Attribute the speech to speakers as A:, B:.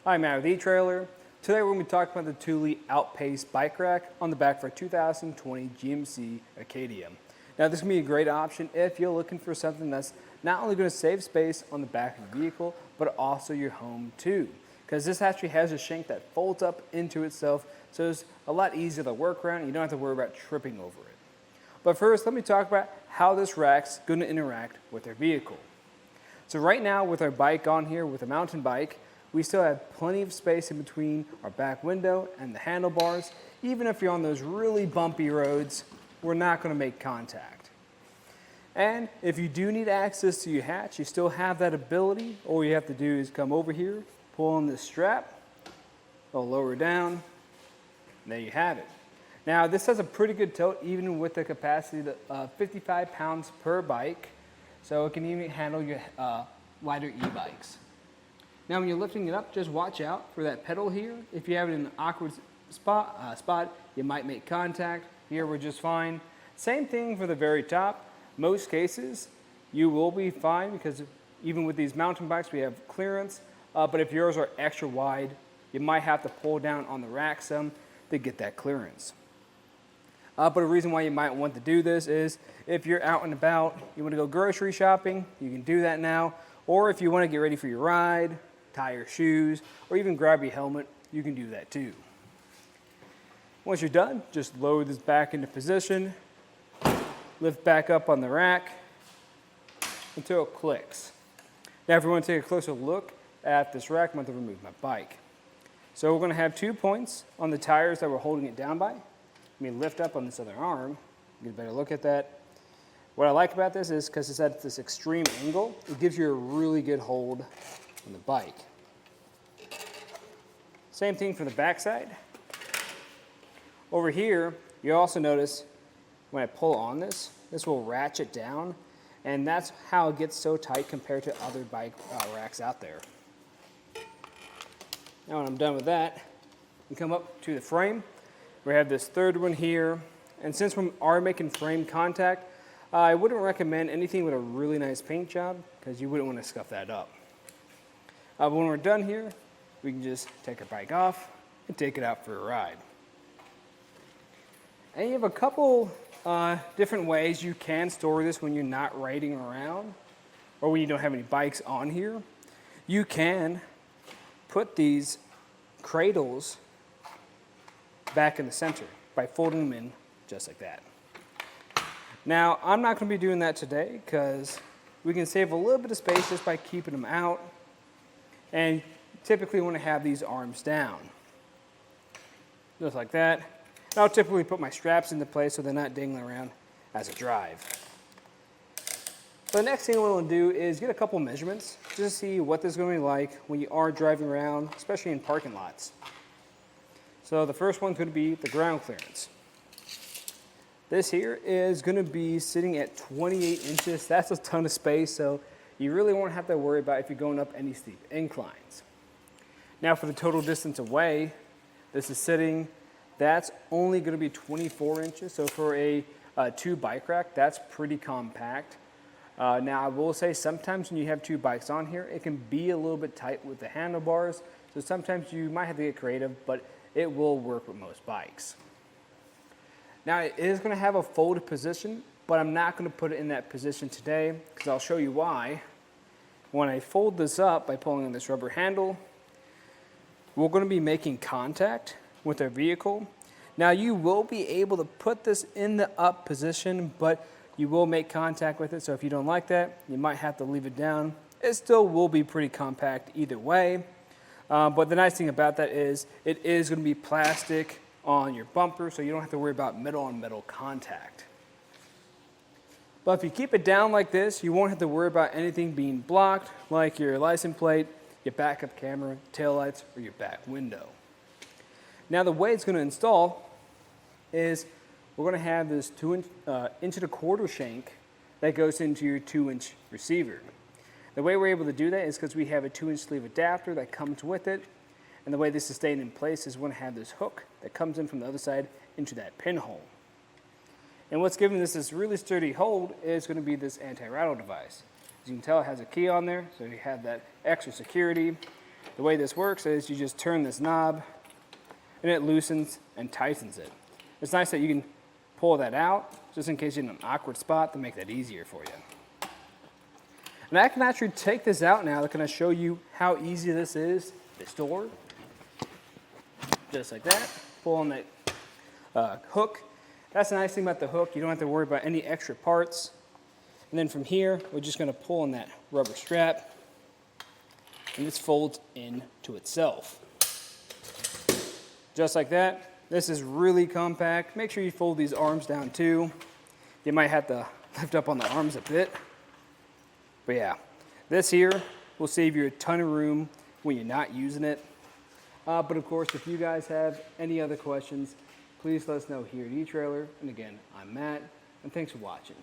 A: Hi, Matt with eTrailer. Today we're going to be talking about the Thule OutPace Bike Rack on the back for a 2020 GMC Acadia. Now this is going to be a great option if you're looking for something that's not only going to save space on the back of the vehicle, but also your home too. Because this actually has a shank that folds up into itself, so it's a lot easier to work around and you don't have to worry about tripping over it. But first, let me talk about how this rack's going to interact with our vehicle. So right now with our bike on here, with a mountain bike, we still have plenty of space in between our back window and the handlebars. Even if you're on those really bumpy roads, we're not going to make contact. And if you do need access to your hatch, you still have that ability. All you have to do is come over here, pull on this strap, it'll lower down, and there you have it. Now this has a pretty good tote even with the capacity of 55 pounds per bike, so it can even handle your lighter e-bikes. Now when you're lifting it up, just watch out for that pedal here. If you have it in an awkward spot, you might make contact. Here we're just fine. Same thing for the very top. Most cases, you will be fine because even with these mountain bikes, we have clearance. But if yours are extra wide, you might have to pull down on the rack some to get that clearance. But a reason why you might want to do this is if you're out and about, you want to go grocery shopping, you can do that now. Or if you want to get ready for your ride, tie your shoes, or even grab your helmet, you can do that too. Once you're done, just lower this back into position, lift back up on the rack until it clicks. Now if you want to take a closer look at this rack, I'm going to remove my bike. So we're going to have 2 points on the tires that we're holding it down by. Let me lift up on this other arm, get a better look at that. What I like about this is because it's at this extreme angle, it gives you a really good hold on the bike. Same thing for the backside. Over here, you also notice when I pull on this, this will ratchet down, and that's how it gets so tight compared to other bike racks out there. Now when I'm done with that, you come up to the frame. We have this third one here, and since we are making frame contact, I wouldn't recommend anything with a really nice paint job because you wouldn't want to scuff that up. But when we're done here, we can just take our bike off and take it out for a ride. And you have a couple different ways you can store this when you're not riding around or when you don't have any bikes on here. You can put these cradles back in the center by folding them in just like that. Now, I'm not going to be doing that today because we can save a little bit of space just by keeping them out, and typically want to have these arms down. Just like that. And I'll typically put my straps into place so they're not dangling around as I drive. So the next thing I want to do is get a couple measurements just to see what this is going to be like when you are driving around, especially in parking lots. So the first one's going to be the ground clearance. This here is going to be sitting at 28 inches. That's a ton of space, so you really won't have to worry about if you're going up any steep inclines. Now for the total distance away, this is sitting, that's only going to be 24 inches. So for a 2 bike rack, that's pretty compact. Now I will say sometimes when you have 2 bikes on here, it can be a little bit tight with the handlebars. So sometimes you might have to get creative, but it will work with most bikes. Now it is going to have a folded position, but I'm not going to put it in that position today because I'll show you why. When I fold this up by pulling on this rubber handle, we're going to be making contact with our vehicle. Now you will be able to put this in the up position, but you will make contact with it. So if you don't like that, you might have to leave it down. It still will be pretty compact either way. But the nice thing about that is it is going to be plastic on your bumper, so you don't have to worry about metal on metal contact. But if you keep it down like this, you won't have to worry about anything being blocked, like your license plate, your backup camera, taillights, or your back window. Now the way it's going to install is we're going to have this 1.25 inch shank that goes into your 2-inch receiver. The way we're able to do that is because we have a 2-inch sleeve adapter that comes with it. And the way this is staying in place is we're going to have this hook that comes in from the other side into that pinhole. And what's giving this really sturdy hold is going to be this anti-rattle device. As you can tell, it has a key on there, so you have that extra security. The way this works is you just turn this knob and it loosens and tightens it. It's nice that you can pull that out just in case you're in an awkward spot to make that easier for you. And I can actually take this out now. Can I show you how easy this is to store? Just like that. Pull on that hook. That's the nice thing about the hook. You don't have to worry about any extra parts. And then from here, we're just going to pull on that rubber strap, and this folds into itself. Just like that. This is really compact. Make sure you fold these arms down too. You might have to lift up on the arms a bit. But yeah, this here will save you a ton of room when you're not using it. But of course, if you guys have any other questions, please let us know here at eTrailer. And again, I'm Matt, and thanks for watching.